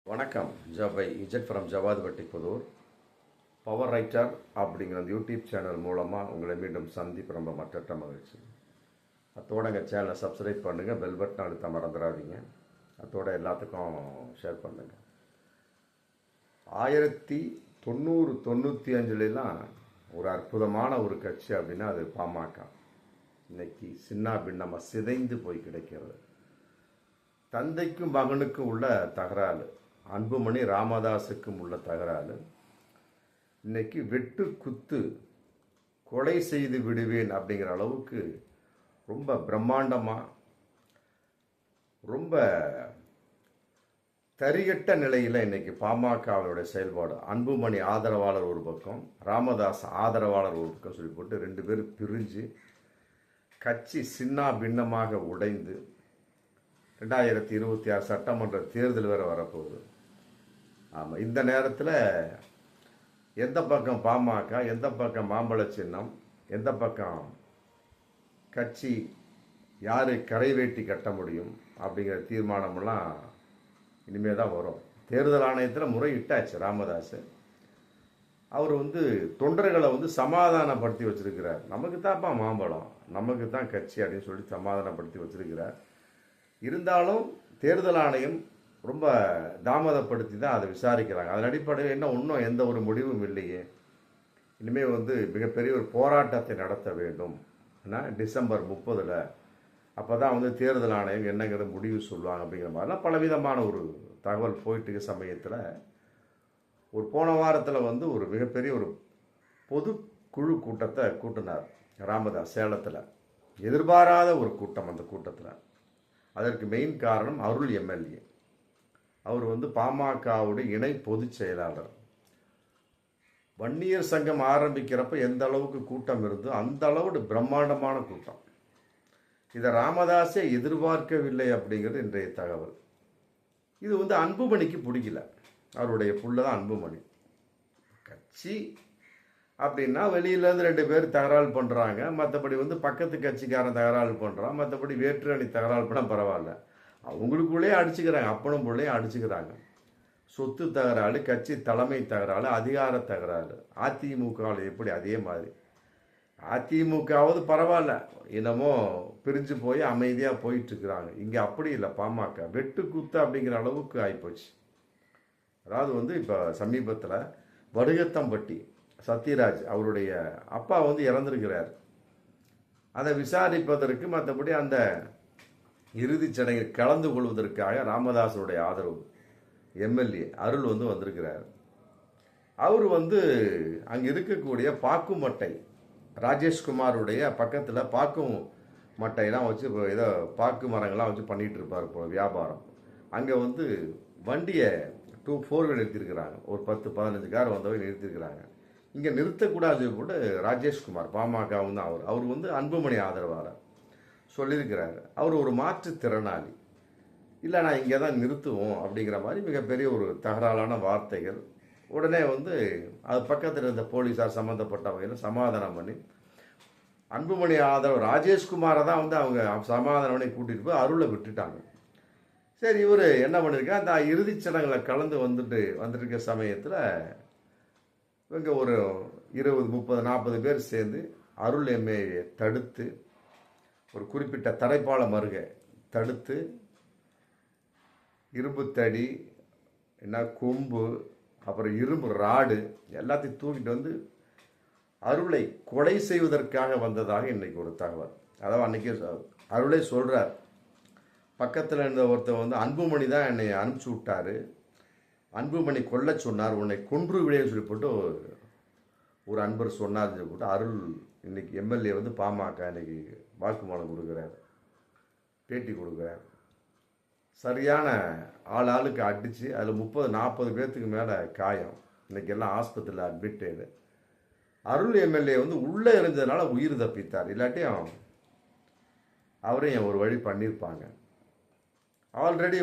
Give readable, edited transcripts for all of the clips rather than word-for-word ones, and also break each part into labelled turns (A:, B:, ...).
A: வணக்கம். ஜபை இஜட் from Javadupatti Puthur. Power writer அப்படிங்கிற அந்த யூடியூப் சேனல் மூலமாக உங்களை மீண்டும் சந்திப்பு ரொம்ப மற்ற மகிழ்ச்சி. அத்தோட எங்கள் சேனலை சப்ஸ்கிரைப் பண்ணுங்கள், பெல் பட்டன் அழுத்த மறந்துடாதீங்க. அத்தோட எல்லாத்துக்கும் ஷேர் பண்ணுங்கள். 1995 ஒரு அற்புதமான ஒரு கட்சி அப்படின்னா அது பாமக. இன்னைக்கு சின்ன பின்னமாக சிதைந்து போய் கிடைக்கிறது. தந்தைக்கும் மகனுக்கும் உள்ள தகராறு, அன்புமணி ராமதாஸுக்கும் உள்ள தகராறு, இன்னைக்கு வெட்டு குத்து கொலை செய்து விடுவேன் அப்படிங்கிற அளவுக்கு ரொம்ப பிரம்மாண்டமாக, ரொம்ப தரிகட்ட நிலையில் இன்னைக்கு பாமகவுடைய செயல்பாடு. அன்புமணி ஆதரவாளர் ஒரு பக்கம், ராமதாஸ் ஆதரவாளர் ஒரு பக்கம் சொல்லி போட்டு 2 பேரும் பிரிஞ்சு கட்சி சின்ன பின்னமாக உடைந்து 2026 சட்டமன்ற தேர்தல் வேறு வரப்போகுது. ஆமாம், இந்த நேரத்தில் எந்த பக்கம் பாமக, எந்த பக்கம் மாம்பழ சின்னம், எந்த பக்கம் கட்சி, யார் கரை வேட்டி கட்ட முடியும் அப்படிங்கிற தீர்மானமெல்லாம் இனிமேல் தான் வரும். தேர்தல் ஆணையத்தில் முறையிட்டாச்சு ராமதாஸ். அவர் தொண்டர்களை சமாதானப்படுத்தி வச்சிருக்கிறார். நமக்கு தான்ப்பா மாம்பழம், நமக்கு தான் கட்சி அப்படின்னு சொல்லி சமாதானப்படுத்தி வச்சிருக்கிறார். இருந்தாலும் தேர்தல் ஆணையம் ரொம்ப தாமதப்படுத்தி தான் அதை விசாரிக்கிறாங்க. அதன் அடிப்படையில் இன்னும் எந்த ஒரு முடிவும் இல்லையே. இனிமேல் மிகப்பெரிய ஒரு போராட்டத்தை நடத்த வேண்டும். ஏன்னா டிசம்பர் 30 அப்போ தான் தேர்தல் ஆணையம் என்னங்கிறத முடிவு சொல்லுவாங்க அப்படிங்கிற மாதிரிலாம் பலவிதமான ஒரு தகவல் போயிட்டு இருக்க சமயத்தில் ஒரு போன வாரத்தில் ஒரு மிகப்பெரிய ஒரு பொதுக்குழு கூட்டத்தை கூட்டினார் ராமதாஸ் சேலத்தில். எதிர்பாராத ஒரு கூட்டம். அந்த கூட்டத்தில் அதற்கு மெயின் காரணம் அருள் எம்எல்ஏ. அவர் பாமகவுடைய இணை பொதுச் செயலாளர். வன்னியர் சங்கம் ஆரம்பிக்கிறப்ப எந்த அளவுக்கு கூட்டம் இருந்தோ அந்த அளவுக்கு பிரம்மாண்டமான கூட்டம். இதை ராமதாஸே எதிர்பார்க்கவில்லை அப்படிங்கிறது இன்றைய தகவல். இது அன்புமணிக்கு பிடிக்கல. அவருடைய புள்ள தான் அன்புமணி. கட்சி அப்படின்னா வெளியிலேருந்து 2 பேர் தகராறு பண்ணுறாங்க, மற்றபடி பக்கத்து கட்சிக்காரன் தகராறு பண்ணுறான், மற்றபடி வேற்று அணி தகராறு பண்ணால் பரவாயில்ல. அவங்களுக்குள்ளேயே அடிச்சுக்கிறாங்க, அப்பனும் பிள்ளையும் அடிச்சுக்கிறாங்க. சொத்து தகராறு, கட்சி தலைமை தகராறு, அதிகார தகராறு. அதிமுகவில் எப்படி அதே மாதிரி. அதிமுகவது பரவாயில்ல, என்னமோ பிரிஞ்சு போய் அமைதியாக போயிட்டுருக்குறாங்க. இங்கே அப்படி இல்லை. பாமக வெட்டு குத்து அப்படிங்கிற அளவுக்கு ஆகிப்போச்சு. அதாவது இப்போ சமீபத்தில் வடுகத்தம்பட்டி சத்யராஜ் அவருடைய அப்பா இறந்திருக்கிறார். அதை விசாரிப்பதற்கு, மற்றபடி அந்த இறுதிச் சடங்கில் கலந்து கொள்வதற்காக ராமதாஸுடைய ஆதரவு எம்எல்ஏ அருள் வந்திருக்கிறார். அவர் அங்கே இருக்கக்கூடிய பாக்குமட்டை ராஜேஷ்குமாருடைய பக்கத்தில் பாக்கும் மட்டையெல்லாம் வச்சு ஏதோ பாக்கு மரங்கள்லாம் வச்சு பண்ணிகிட்டு இருப்பார் போல வியாபாரம். அங்கே வண்டியை 4 நிறுத்தியிருக்கிறாங்க. ஒரு 10-15 கார் வந்தவங்க நிறுத்தியிருக்கிறாங்க. இங்கே நிறுத்தக்கூடாது கூட ராஜேஷ்குமார் பாமக தான் அவர் அன்புமணி ஆதரவாளர் சொல்லியிருக்கிறார். அவர் ஒரு மாற்றுத்திறனாளி. இல்லை, நான் இங்கே தான் நிறுத்துவோம் அப்படிங்கிற மாதிரி மிகப்பெரிய ஒரு தகராறான வார்த்தைகள். உடனே அது பக்கத்தில் இருந்த போலீஸார் சம்மந்தப்பட்ட வகையில் சமாதானம் பண்ணி அன்புமணி ஆதரவு ராஜேஷ்குமாரை தான் அவங்க சமாதானம் பண்ணி கூட்டிகிட்டு போய் அருளை விட்டுட்டாங்க. சரி, இவர் என்ன பண்ணியிருக்கார், அந்த இறுதிச் சடங்குல கலந்து வந்துருக்க சமயத்தில் இவங்க ஒரு 20-30-40 பேர் சேர்ந்து அருள் எம்ஏயை தடுத்து, ஒரு குறிப்பிட்ட தடைப்பாலம் அருகே தடுத்து, இரும்பு தடி, கொம்பு, அப்புறம் இரும்பு ராடு எல்லாத்தையும் தூக்கிட்டு அருளை கொலை செய்வதற்காக வந்ததாக இன்னைக்கு ஒரு தகவல். அதாவது அன்னைக்கு அருளை சொல்கிறார், பக்கத்தில் இருந்த ஒருத்தர் அன்புமணி தான் என்னை அனுப்பிச்சி விட்டாரு, அன்புமணி கொல்ல சொன்னார், உன்னை கொன்று விடையை சொல்லி போட்டு ஒரு அன்பர் சொன்னார் சொல்லி போட்டு அருள் இன்னைக்கு எம்எல்ஏ பாமக இன்னைக்கு வாக்குமூலம் கொடுக்குறார், பேட்டி கொடுக்குறார். சரியான ஆளுக்கு அடித்து அதில் 30-40 பேர்த்துக்கு மேலே காயம். இன்னைக்கு எல்லாம் ஆஸ்பத்திரியில் அட்மிட்டடு. அருள் எம்எல்ஏ உள்ளே இருந்ததுனால உயிர் தப்பித்தார். இல்லாட்டியும் அவரையும் ஒரு வழி பண்ணியிருப்பாங்க. ஆல்ரெடி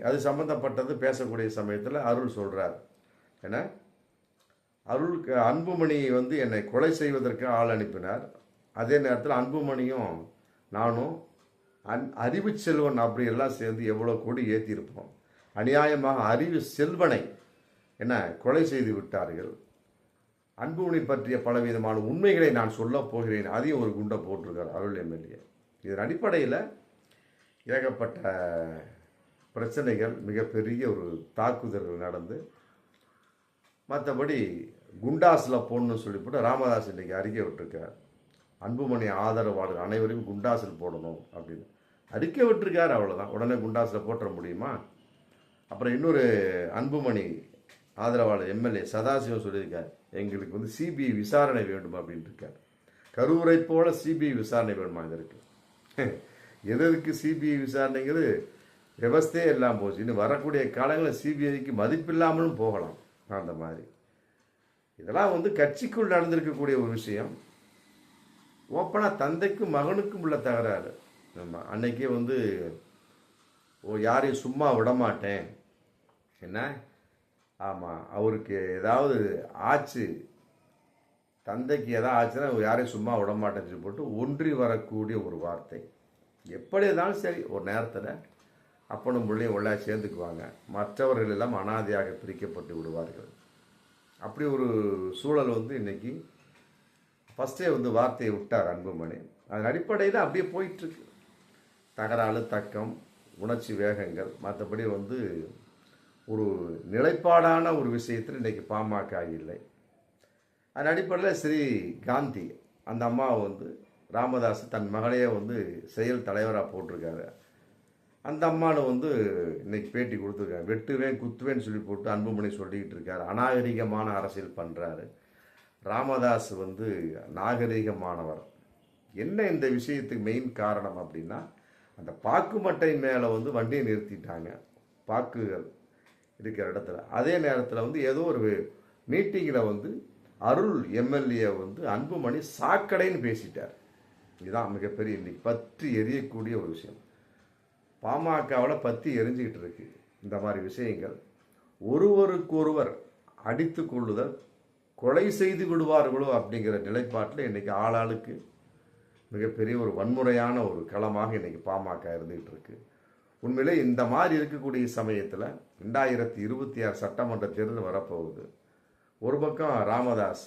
A: அது சம்மந்தப்பட்டது பேசக்கூடிய சமயத்தில் அருள் சொல்கிறார், ஏன்னா அருளுக்கு அன்புமணி என்னை கொலை செய்வதற்கு ஆள் அனுப்பினார். அதே நேரத்தில் அன்புமணியும் நானும் அறிவு செல்வன் அப்படி எல்லாம் சேர்ந்து எவ்வளோ கோடி ஏற்றிருப்போம். அநியாயமாக அறிவு செல்வனை என்ன கொலை செய்து விட்டார்கள். அன்புமணி பற்றிய பலவிதமான உண்மைகளை நான் சொல்லப் போகிறேன், அதையும் ஒரு குண்டை போட்டிருக்கார் அருள் எம்எல்ஏ. இதன் அடிப்படையில் ஏகப்பட்ட பிரச்சனைகள், மிகப்பெரிய ஒரு தாக்குதல்கள் நடந்து, மற்றபடி குண்டாஸில் போடணும்னு சொல்லிவிட்டு ராமதாஸ் இன்றைக்கி அறிக்கை விட்டுருக்கார். அன்புமணி ஆதரவாளர்கள் அனைவரையும் குண்டாஸில் போடணும் அப்படின்னு அறிக்கை விட்டுருக்கார். அவ்வளோதான். உடனே குண்டாஸில் போட்டுற முடியுமா? அப்புறம் இன்னொரு அன்புமணி ஆதரவாளர் எம்எல்ஏ சதாசிவம் சொல்லியிருக்கார், எங்களுக்கு வந்து சிபிஐ விசாரணை வேண்டும் அப்படின்ட்டு இருக்கார். கரூரை போல சிபிஐ விசாரணை வேணுமா இதற்கு? எதற்கு சிபிஐ விசாரணைங்கிறது விவஸ்தையே இல்லாமல் போச்சு. இன்னும் வரக்கூடிய காலங்களில் சிபிஐக்கு மதிப்பில்லாமலும் போகலாம். அந்த மாதிரி இதெல்லாம் வந்து கட்சிக்குள் நடந்திருக்கக்கூடிய ஒரு விஷயம். ஓப்பனாக தந்தைக்கும் மகனுக்கும் உள்ள தகராறு. நம்ம அன்னைக்கே வந்து யாரையும் சும்மா விடமாட்டேன் என்ன, ஆமாம் அவருக்கு ஏதாவது ஆச்சு, தந்தைக்கு ஏதாவது ஆச்சுன்னா யாரையும் சும்மா விடமாட்டேன்னு சொல்லி போட்டு ஒன்றி வரக்கூடிய ஒரு வார்த்தை. எப்படி இருந்தாலும் சரி, ஒரு நேரத்தில் அப்பனும் பிள்ளையும் உள்ளே சேர்ந்துக்குவாங்க, மற்றவர்கள் எல்லாம் அனாதையாக பிரிக்கப்பட்டு விடுவார்கள். அப்படி ஒரு சூழல் வந்து இன்னைக்கு ஃபஸ்ட்டே வந்து வார்த்தையை விட்டார் அன்புமணி. அதன் அடிப்படையில் அப்படியே போயிட்டுருக்கு. தகராறு, தக்கம், உணர்ச்சி வேகங்கள், மற்றபடி வந்து ஒரு நிலைப்பாடான ஒரு விஷயத்தில் இன்றைக்கி பாமக இல்லை. அதன் அடிப்படையில் ஸ்ரீ காந்தி அந்த அம்மாவை வந்து ராமதாஸ் தன் மகளையே வந்து செயல் தலைவராக போட்டிருக்காரு. அந்த அம்மாவை வந்து இன்னைக்கு பேட்டி கொடுத்துருக்காரு. வெட்டுவேன் குத்துவேன்னு சொல்லி போட்டு அன்புமணி சொல்லிக்கிட்டு இருக்காரு. அநாகரிகமான அரசியல் பண்ணுறாரு. ராமதாஸ் வந்து நாகரிகமானவர். என்ன இந்த விஷயத்துக்கு மெயின் காரணம் அப்படின்னா, அந்த பாக்கு மட்டை மேலே வந்து வண்டியை நிறுத்திட்டாங்க, பாக்குகள் இருக்கிற இடத்துல. அதே நேரத்தில் வந்து ஏதோ ஒரு மீட்டிங்கில் வந்து அருள் எம்எல்ஏ வந்து அன்புமணி சாக்கடைன்னு பேசிட்டார். இதுதான் மிகப்பெரிய இன்னைக்கு பற்றி எரியக்கூடிய ஒரு விஷயம். பாமகவில் பற்றி எரிஞ்சுக்கிட்டு இருக்கு இந்த மாதிரி விஷயங்கள். ஒருவருக்கொருவர் அடித்து கொள்ளுதல், கொலை செய்து விடுவார்களோ அப்படிங்கிற நிலைப்பாட்டில் இன்றைக்கி ஆளாளுக்கு மிகப்பெரிய ஒரு வன்முறையான ஒரு களமாக இன்றைக்கி பாமக இருந்துகிட்டு இருக்கு. உண்மையிலே இந்த மாதிரி இருக்கக்கூடிய சமயத்தில் 2026 சட்டமன்ற தேர்தல் வரப்போகுது. ஒரு பக்கம் ராமதாஸ்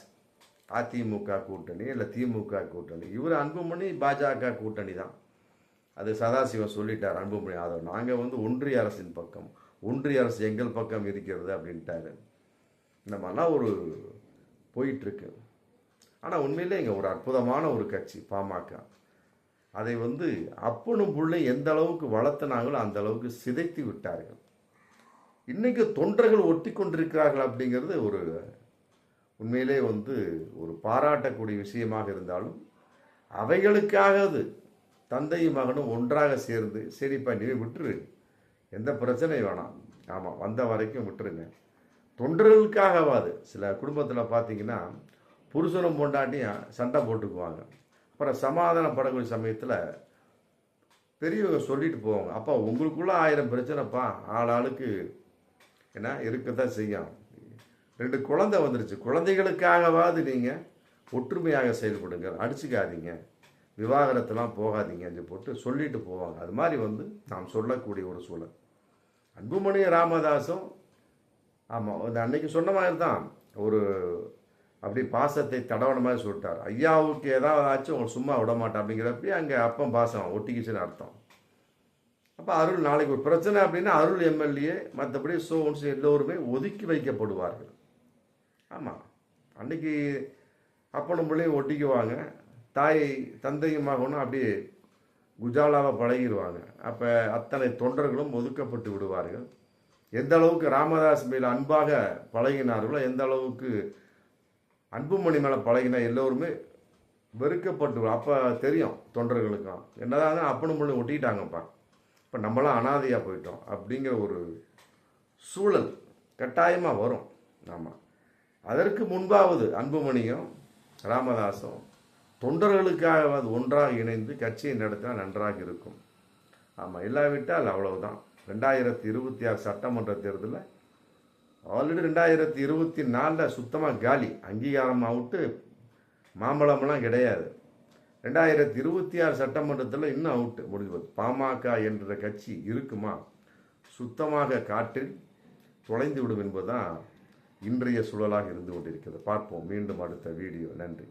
A: அதிமுக கூட்டணி இல்லை திமுக கூட்டணி, இவர் அன்புமணி பாஜக கூட்டணி தான். அது சதாசிவம் சொல்லிட்டார். அன்புமணி ஆதரவு நாங்கள் வந்து ஒன்றிய அரசின் பக்கம், ஒன்றிய அரசு எங்கள் பக்கம் இருக்கிறது அப்படின்ட்டாரு. இந்த மாதிரிலாம் ஒரு போயிட்டுருக்கு. ஆனால் உண்மையிலே இங்கே ஒரு அற்புதமான ஒரு கட்சி பாமக. அதை வந்து அப்பனும் புள்ளை எந்த அளவுக்கு வளர்த்தினாங்களோ அந்த அளவுக்கு சிதைத்து விட்டார்கள். இன்னைக்கு தொண்டர்கள் ஒட்டி கொண்டிருக்கிறார்கள் அப்படிங்கிறது ஒரு உண்மையிலே வந்து ஒரு பாராட்டக்கூடிய விஷயமாக இருந்தாலும், அவைகளுக்காக தந்தையும் மகனும் ஒன்றாக சேர்ந்து சரிப்பா நீ விட்டுரு, எந்த பிரச்சனையும் வேணாம், ஆமாம் வந்த வரைக்கும் விட்டுருங்க. தொண்டர்களுக்காகவாது சில குடும்பத்தில் பார்த்தீங்கன்னா புருஷனும் பொண்டாட்டியும் சண்டை போட்டுக்குவாங்க. அப்புறம் சமாதானப்படக்கூடிய சமயத்தில் பெரியவங்க சொல்லிட்டு போவாங்க, அப்பா உங்களுக்குள்ள 1000 பிரச்சனைப்பா, ஆளாளுக்கு என்ன இருக்கத்தான் செய்யும். 2 குழந்தை வந்துருச்சு, குழந்தைகளுக்காகவாது நீங்கள் ஒற்றுமையாக செயல்படுங்க, அடிச்சுக்காதீங்க, விவாகரத்தெல்லாம் போகாதீங்கன்னு போட்டு சொல்லிட்டு போவாங்க. அது மாதிரி வந்து நாம் சொல்லக்கூடிய ஒரு சூழல். அன்புமணி ராமதாஸும் ஆமாம் அன்னைக்கு சொன்ன மாதிரி தான் ஒரு அப்படி பாசத்தை தடவன மாதிரி சொல்லிட்டார். ஐயாவுக்கு ஏதாவது ஆச்சு உங்களை சும்மா விட மாட்டேன் அப்படிங்கிறப்ப அங்கே அப்பம் பாசம் ஒட்டிக்கிச்சுன்னு அர்த்தம். அப்போ அருள் நாளைக்கு ஒரு பிரச்சனை அப்படின்னா அருள் எம்எல்ஏ மற்றபடி சோன்ஸ் எல்லோருமே ஒதுக்கி வைக்கப்படுவார்கள். ஆமாம் அன்னைக்கு அப்பனும் பிள்ளையும் ஒட்டிக்குவாங்க, தாய் தந்தையும் மகனும் அப்படியே குஜாலாவை பழகிடுவாங்க. அப்போ அத்தனை தொண்டர்களும் ஒதுக்கப்பட்டு விடுவார்கள். எந்த அளவுக்கு ராமதாஸ் மேலே அன்பாக பழகினார்களோ, எந்த அளவுக்கு அன்புமணி மேலே பழகினா எல்லோருமே வெறுக்கப்பட்டு, அப்போ தெரியும் தொண்டர்களுக்கும் என்னதான் அப்பனும் பிள்ளை ஒட்டிக்கிட்டாங்கப்பா, இப்போ நம்மளாம் அனாதையாக போயிட்டோம் அப்படிங்கிற ஒரு சூழல் கட்டாயமாக வரும். ஆமாம் அதற்கு முன்பாவது அன்புமணியும் ராமதாஸும் தொண்டர்களுக்காக ஒன்றாக இணைந்து கட்சியை நடத்தினா நன்றாக இருக்கும். ஆமாம் இல்லாவிட்டால் அவ்வளவுதான். 2026 சட்டமன்ற தேர்தலில் ஆல்ரெடி 2024 சுத்தமாக காலி, அங்கீகாரம் அவுட்டு, மாம்பழம்லாம் கிடையாது. 2026 சட்டமன்றத்தில் இன்னும் அவுட்டு முடிஞ்சு. பாமக என்ற கட்சி இருக்குமா? சுத்தமாக காற்றில் தொலைந்து விடும் என்பதுதான் இன்றைய சூழலாக இருந்து கொண்டிருக்கிறது. பார்ப்போம் மீண்டும் அடுத்த வீடியோ. நன்றி.